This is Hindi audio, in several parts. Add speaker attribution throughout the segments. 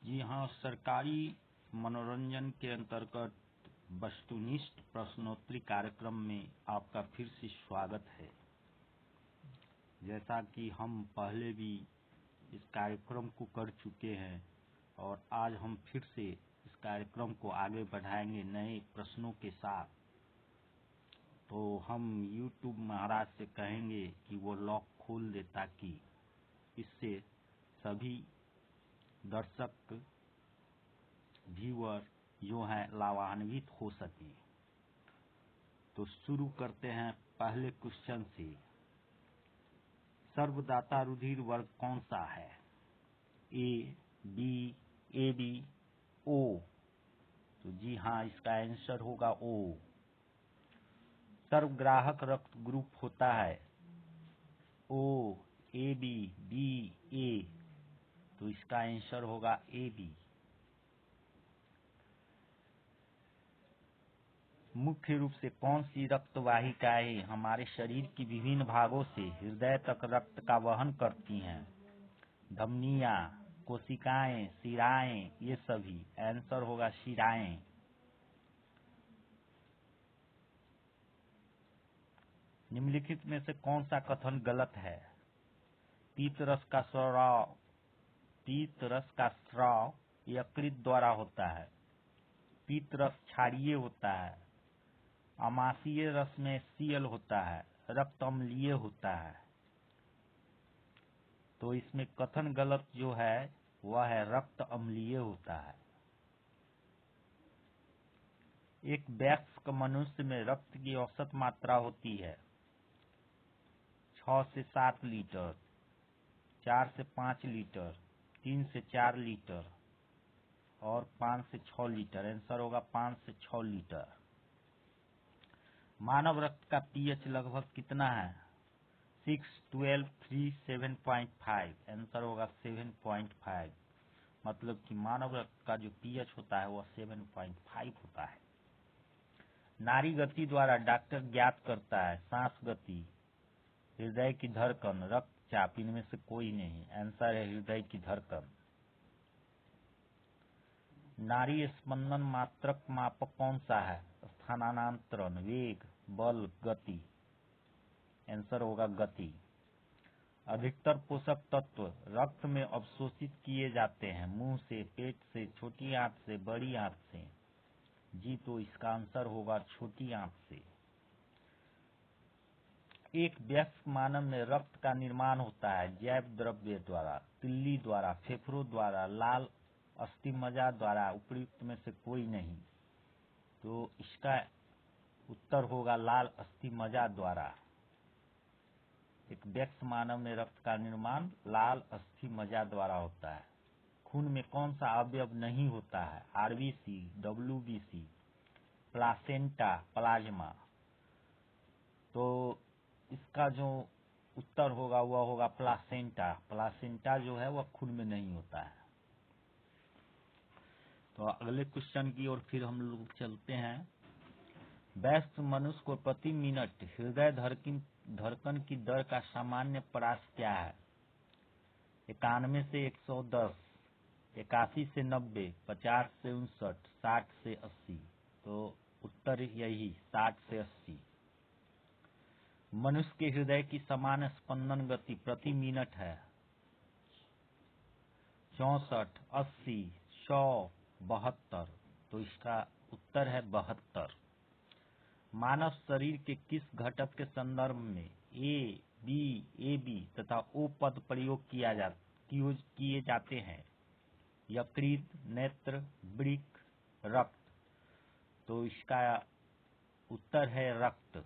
Speaker 1: जी हाँ, सरकारी मनोरंजन के अंतर्गत वस्तुनिष्ठ प्रश्नोत्तरी कार्यक्रम में आपका फिर से स्वागत है। जैसा कि हम पहले भी इस कार्यक्रम को कर चुके हैं और आज हम फिर से इस कार्यक्रम को आगे बढ़ाएंगे नए प्रश्नों के साथ। तो हम YouTube महाराज से कहेंगे कि वो लॉक खोल दे ताकि इससे सभी दर्शक व्यूअर जो हैं लाभान्वित हो सके। तो शुरू करते हैं पहले क्वेश्चन से। सर्वदाता रुधिर वर्ग कौन सा है? ए, बी, ए बी, ओ। तो जी हाँ, इसका आंसर होगा ओ। सर्वग्राहक रक्त ग्रुप होता है ओ, ए बी, बी, ए। तो इसका आंसर होगा ए बी। मुख्य रूप से कौन सी रक्त वाहिकाएं हमारे शरीर की विभिन्न भागों से हृदय तक रक्त का वहन करती हैं? धमनियां, कोशिकाएं, शिराएं, ये सभी। आंसर होगा शिराएं। निम्नलिखित में से कौन सा कथन गलत है? पीत रस का स्राव यकृत द्वारा होता है। पीत रस क्षारीय होता है। आमाशयीय रस में Cl होता है। रक्त अम्लीय होता है। तो इसमें कथन गलत जो है वह है रक्त अम्लीय होता है। एक वयस्क मनुष्य में रक्त की औसत मात्रा होती है 6 से 7 लीटर, 4 से 5 लीटर, 3 से 4 लीटर और 5 से 6 लीटर। आंसर होगा 5 से 6 लीटर। मानव रक्त का पीएच लगभग कितना है? 6, 12, 3, 7.5। आंसर होगा 7.5। मतलब कि मानव रक्त का जो पीएच होता है वह 7.5 होता है। नाड़ी गति द्वारा डॉक्टर ज्ञात करता है सांस गति, हृदय की धड़कन, रक्तचाप, इनमें से कोई नहीं। आंसर है हृदय की धड़कन। नाड़ी स्पंदन मात्रक मापक कौन सा है? स्थानांतरण, वेग, बल, गति। आंसर होगा गति। अधिकतर पोषक तत्व रक्त में अवशोषित किए जाते हैं मुंह से, पेट से, छोटी आंत से, बड़ी आंत से। जी तो इसका आंसर होगा छोटी आंत से। एक वयस्क मानव में रक्त का निर्माण होता है जैव द्रव्य द्वारा, तिल्ली द्वारा, फेफड़ों द्वारा, लाल अस्थिमज्जा द्वारा। उपयुक्त में से कोई नहीं। तो इसका उत्तर होगा लाल अस्थिमज्जा द्वारा। एक वयस्क मानव में रक्त का निर्माण लाल अस्थिमज्जा द्वारा होता है। खून में कौन सा अवयव नहीं होता है? RBC, WBC, placenta, plasma. तो इसका जो उत्तर होगा वह होगा प्लासेंटा। प्लासेंटा जो है वह खून में नहीं होता है। तो अगले क्वेश्चन की ओर फिर हम लोग चलते हैं। वयस्क मनुष्य को प्रति मिनट हृदय धड़कन की दर का सामान्य प्रयास क्या है? 91 से 110, 81 से 90, 50 से 59, 60 से 80। तो उत्तर यही 60 से 80। मनुष्य के हृदय की सामान्य स्पंदन गति प्रति मिनट है 64, 80, 100, 72। तो इसका उत्तर है 72। मानव शरीर के किस घटक के संदर्भ में ए, बी, ए बी तथा ओ पद प्रयोग किए जाते हैं? यकृत, नेत्र, वृक्क, रक्त। तो इसका उत्तर है रक्त।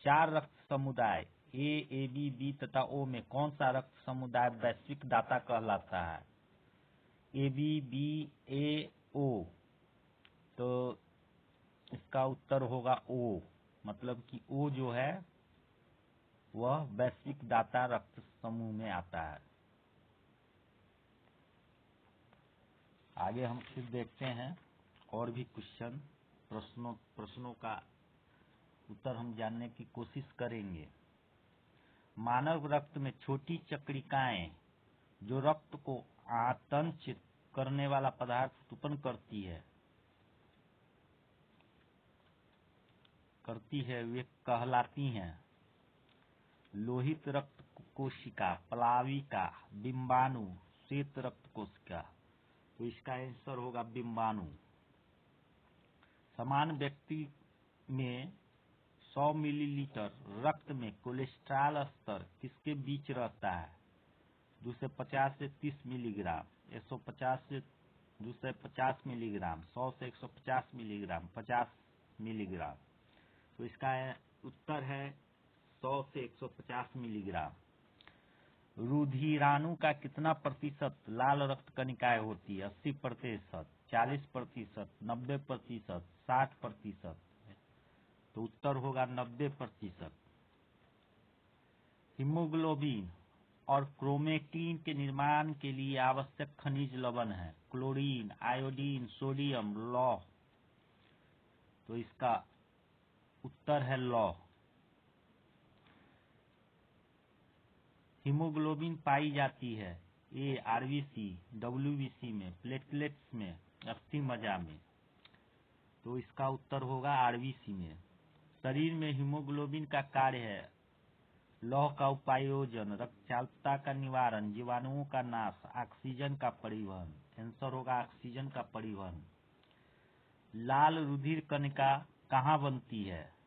Speaker 1: 4 रक्त समुदाय ए बी तथा ओ में कौन सा रक्त समुदाय वैश्विक दाता कहलाता है? ए बी, ए, ओ। तो इसका उत्तर होगा ओ। मतलब कि ओ जो है वह वैश्विक दाता रक्त समूह में आता है। आगे हम फिर देखते हैं और भी क्वेश्चन, प्रश्नों का उत्तर हम जानने की कोशिश करेंगे। मानव रक्त में छोटी चक्रिकाएं जो रक्त को आतंच करने वाला पदार्थ उत्पन्न करती है वे कहलाती हैं लोहित रक्त कोशिका, प्लाविका, बिंबाणु, श्वेत रक्त कोशिका। तो इसका आंसर होगा बिंबाणु। समान व्यक्ति में 100 मिलीलीटर रक्त में कोलेस्ट्रॉल स्तर किसके बीच रहता है? 250 से 30 मिलीग्राम, 150 से 250 मिलीग्राम, 100 से 150 मिलीग्राम, 50 मिलीग्राम। तो इसका उत्तर है 100 से 150 मिलीग्राम। रुधिराणु का कितना प्रतिशत लाल रक्त कणिकाएं होती है? 80%, 40%, 90%, 60%। तो उत्तर होगा 90%। हीमोग्लोबिन और क्रोमेटिन के निर्माण के लिए आवश्यक खनिज लवण है क्लोरीन, आयोडीन, सोडियम, लौह। तो इसका उत्तर है लौह। हीमोग्लोबिन पाई जाती है ए आरबीसी, डब्ल्यूबीसी में, प्लेटलेट्स में, अस्थि मज्जा में। तो इसका उत्तर होगा आरबीसी में। शरीर में हीमोग्लोबिन का कार्य है लौह का उपायोजन, रक्तचालकता का निवारण, जीवाणुओं का नाश, ऑक्सीजन का परिवहन। आंसर होगा ऑक्सीजन का परिवहन। लाल रुधिर कणिका कहाँ बनती है?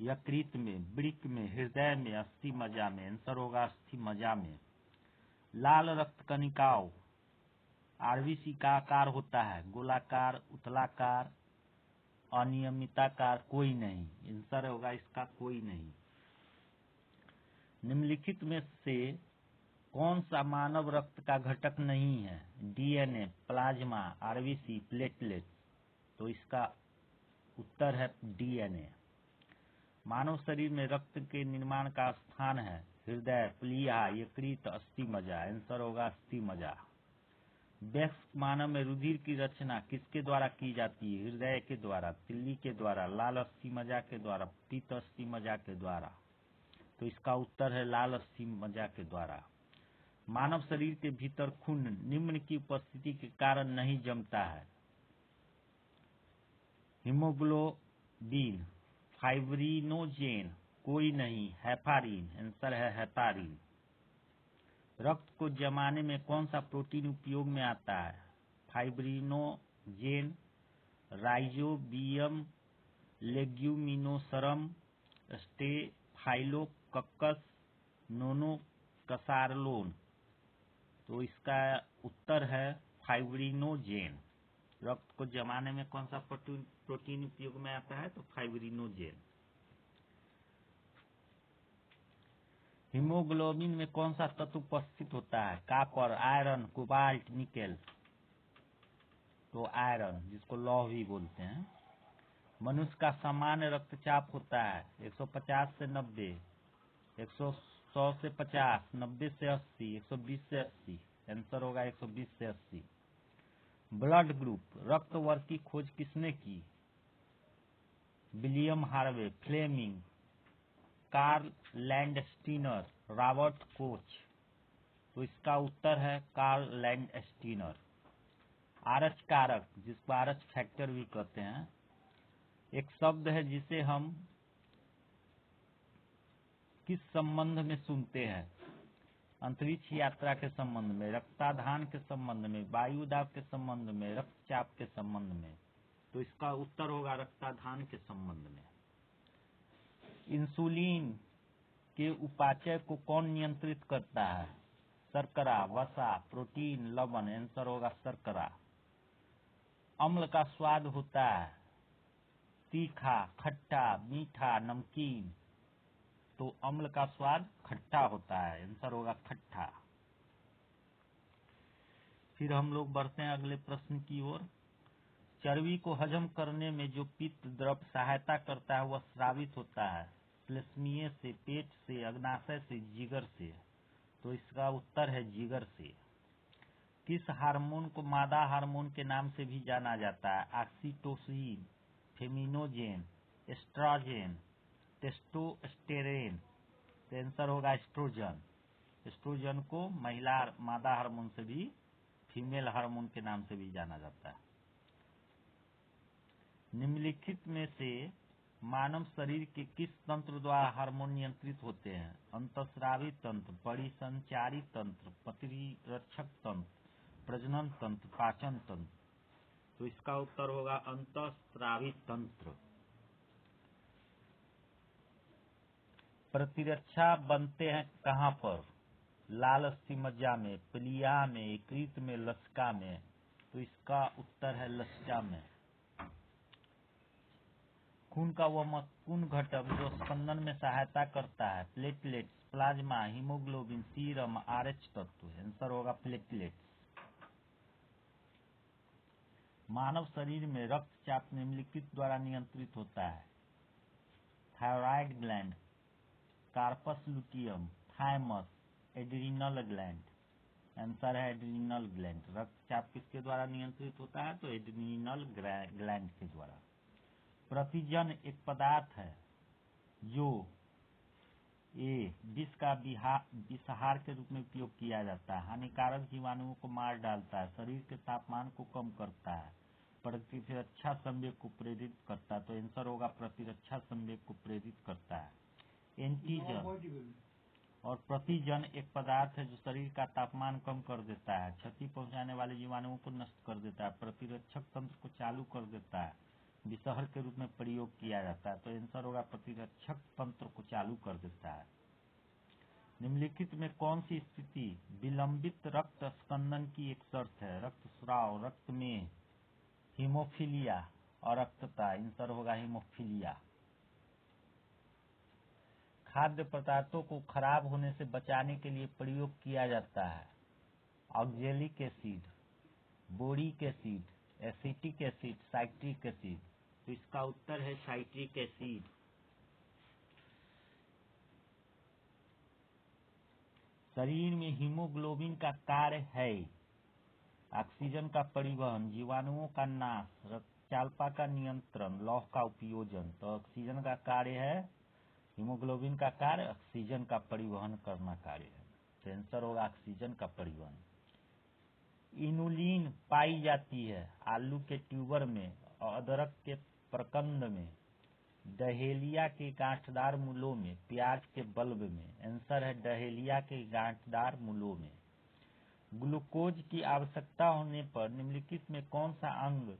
Speaker 1: यकृत में, वृक्क में, हृदय में, अस्थि मज्जा में। आंसर होगा अस्थि मज्जा में। लाल रक्त कणिकाओं आरबीसी का आकार होता है गोलाकार, उथलाकार, अनियमिताकार, कोई नहीं। आंसर होगा इसका कोई नहीं। निम्नलिखित में से कौन सा मानव रक्त का घटक नहीं है? DNA, plasma, RBC, platelet. तो इसका उत्तर है डीएनए। मानव शरीर में रक्त के निर्माण का स्थान है हृदय, प्लीहा, यकृत, अस्थि मज्जा। आंसर होगा अस्थि मज्जा। वयस्क मानव में रुधिर की रचना किसके द्वारा की जाती है? हृदय के द्वारा, तिल्ली के द्वारा, लाल अस्थि मज्जा के द्वारा, पीत अस्थि मज्जा के द्वारा। तो इसका उत्तर है लाल अस्थि मज्जा के द्वारा। मानव शरीर के भीतर खून निम्न की उपस्थिति के कारण नहीं जमता है हीमोग्लोबिन, फाइब्रिनोजेन, कोई नहीं, हेपारिन। आंसर है हेपारिन। रक्त को जमाने में कौन सा प्रोटीन उपयोग में आता है? फाइब्रिनोजेन, राइजोबियम, लेग्यूमिनोसरम, स्टेफाइलोकक्कस, नोनोकसारलोन। तो इसका उत्तर है फाइब्रिनोजेन। रक्त को जमाने में कौन सा प्रोटीन उपयोग में आता है? तो फाइब्रिनोजेन। हीमोग्लोबिन में कौन सा तत्व उपस्थित होता है? Copper, iron, cobalt, nickel. तो आयरन, जिसको लौह भी बोलते हैं। मनुष्य का सामान्य रक्तचाप होता है 150 से 90, 100 से 50, 90 से 80, 120 से 80। आंसर होगा 120 से 80। ब्लड ग्रुप, रक्त वर्ग की खोज किसने की? William Harvey, Fleming, Karl Landsteiner, Robert Koch. तो इसका उत्तर है कार्ल लैंडस्टीनर। आरच कारक, जिसको आरच फैक्टर भी कहते हैं, एक शब्द है जिसे हम किस संबंध में सुनते हैं? अंतरिक्ष यात्रा के संबंध में, रक्ताधान के संबंध में, वायु दाब के संबंध में, रक्तचाप के संबंध में। तो इसका उत्तर होगा रक्ताधान के संबंध में। इंसुलिन के उपापचय को कौन नियंत्रित करता है? शर्करा, वसा, प्रोटीन, लवण। आंसर होगा शर्करा। अम्ल का स्वाद होता है तीखा, खट्टा, मीठा, नमकीन। तो अम्ल का स्वाद खट्टा होता है। आंसर होगा खट्टा। फिर हम लोग बढ़ते हैं अगले प्रश्न की ओर। चर्बी को हजम करने में जो पित्त द्रव सहायता करता है वह स्रावित होता है श्लेष्मीय से, पेट से, अग्नाशय से, जिगर से। तो इसका उत्तर है जिगर से। किस हार्मोन को मादा हार्मोन के नाम से भी जाना जाता है? ऑक्सीटोसिन, फेमिनोजेन, एस्ट्रोजन, टेस्टोस्टेरोन। तो आंसर होगा एस्ट्रोजन। एस्ट्रोजन को महिला मादा हार्मोन से भी फीमेल हार्मोन के नाम से भी जाना जाता है। निम्नलिखित में से मानव शरीर के किस तंत्र द्वारा हार्मोन नियंत्रित होते हैं? अंतःस्रावी तंत्र, परिसंचारी तंत्र, प्रतिरक्षक तंत्र, प्रजनन तंत्र, पाचन तंत्र। तो इसका उत्तर होगा अंतःस्रावी तंत्र। प्रतिरक्षा बनते हैं कहाँ पर? लाल अस्थिमज्जा में, प्लीहा में, यकृत में, लसिका में। तो इसका उत्तर है लसिका में। खून का वह महत्वपूर्ण घटक जो स्पंदन में सहायता करता है, platelets, plasma, haemoglobin, serum, RH तत्व। आंसर होगा प्लेटलेट्स। मानव शरीर में रक्तचाप निम्नलिखित द्वारा नियंत्रित होता है? Thyroid gland, corpus luteum, thymus, adrenal gland. Answer है एड्रिनल ग्लैंड। रक्तचाप किसके द्वारा नियंत्रित होता है? तो एड्रिनल ग्लैंड के द्वारा। प्रतिजन एक पदार्थ है जो विष का विषाहार के रूप में उपयोग किया जाता है, हानिकारक जीवाणुओं को मार डालता है, शरीर के तापमान को कम करता है, प्रतिरक्षा संवेग को प्रेरित करता है। तो आंसर होगा प्रतिरक्षा संवेग को प्रेरित करता है। एंटीजन और प्रतिजन एक पदार्थ है जो शरीर का तापमान कम कर देता है, क्षति पहुंचाने वाले जीवाणुओं को नष्ट कर देता है, प्रतिरक्षक तंत्र को चालू कर देता है, विषहर के रूप में प्रयोग किया जाता है। तो आंसर होगा प्रतिरक्षक तंत्र को चालू कर देता है। निम्नलिखित में कौन सी स्थिति विलंबित रक्त स्पंदन की एक शर्त है? रक्तस्राव, रक्त में हीमोफीलिया और रक्तता। आंसर होगा हीमोफीलिया। खाद्य पदार्थों को खराब होने से बचाने के लिए प्रयोग किया जाता है oxalic acid, boric acid, acetic acid, citric acid. तो इसका उत्तर है साइट्रिक एसिड। शरीर में हीमोग्लोबिन का कार्य है ऑक्सीजन का परिवहन, जीवाणुओं का नाश, रक्तचालकता का नियंत्रण, लौह का उपयोजन। तो ऑक्सीजन का कार्य है, हीमोग्लोबिन का कार्य ऑक्सीजन का परिवहन करना कार्य है। तो आंसर होगा ऑक्सीजन का परिवहन। इनुलिन पाई जाती है आलू के ट्यूबर में, अदरक के प्रकंद में, डहेलिया के गांठदार मूलों में, प्याज के बल्ब में। आंसर है डहेलिया के गांठदार मूलों में। ग्लूकोज की आवश्यकता होने पर निम्नलिखित में कौन सा अंग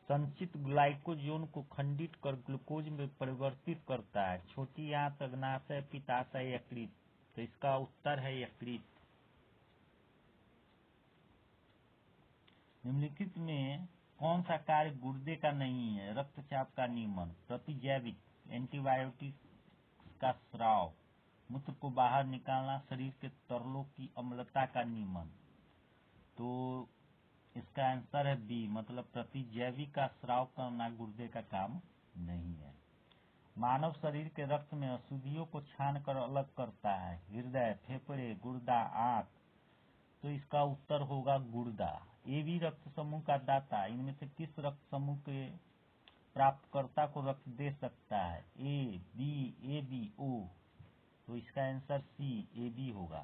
Speaker 1: संचित ग्लाइकोजन को खंडित कर ग्लूकोज में परिवर्तित करता है? छोटी आंत, अग्नाशय, पित्ताशय, यकृत। तो इसका उत्तर है यकृत। निम्नलिखित में कौन सा कार्य गुर्दे का नहीं है? रक्तचाप का नियमन, प्रतिजैविक, एंटीबायोटिक का स्राव, मूत्र को बाहर निकालना, शरीर के तरलों की अम्लता का नियमन। तो इसका आंसर है बी, मतलब प्रतिजैविक का स्राव करना गुर्दे का काम नहीं है। मानव शरीर के रक्त में अशुद्धियों को छान कर अलग करता है हृदय, फेफड़े, गुर्दा, आंत। तो इसका उत्तर होगा गुर्दा। AB रक्त समूह का दाता इनमें से किस रक्त समूह के प्राप्तकर्ता को रक्त दे सकता है? A, B, AB, O। तो इसका आंसर C, AB होगा।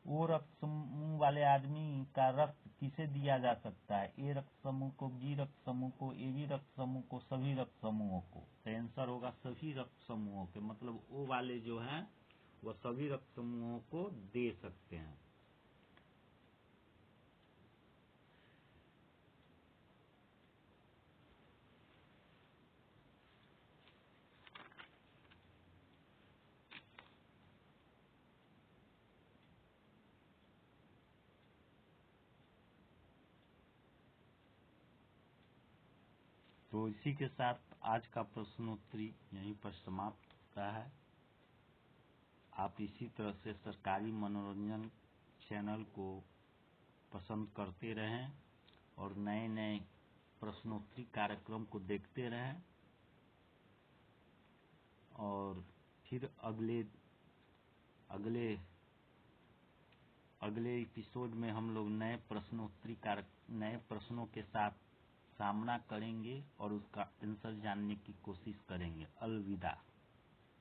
Speaker 1: O रक्त समूह वाले आदमी का रक्त किसे दिया जा सकता है? A रक्त समूह को, B रक्त समूह को, AB रक्त समूह को, सभी रक्त समूहों को। तो आंसर होगा सभी रक्त समूहों के, मतलब O वाले जो हैं वह सभी रक्त समूहों को दे सकते हैं। तो इसी के साथ आज का प्रश्नोत्तरी यहीं पर समाप्त होता है। आप इसी तरह से सरकारी मनोरंजन चैनल को पसंद करते रहें और नए नए प्रश्नोत्तरी कार्यक्रम को देखते रहें। और फिर अगले एपिसोड में हम लोग नए प्रश्नों के साथ सामना करेंगे और उसका आंसर जानने की कोशिश करेंगे। अलविदा।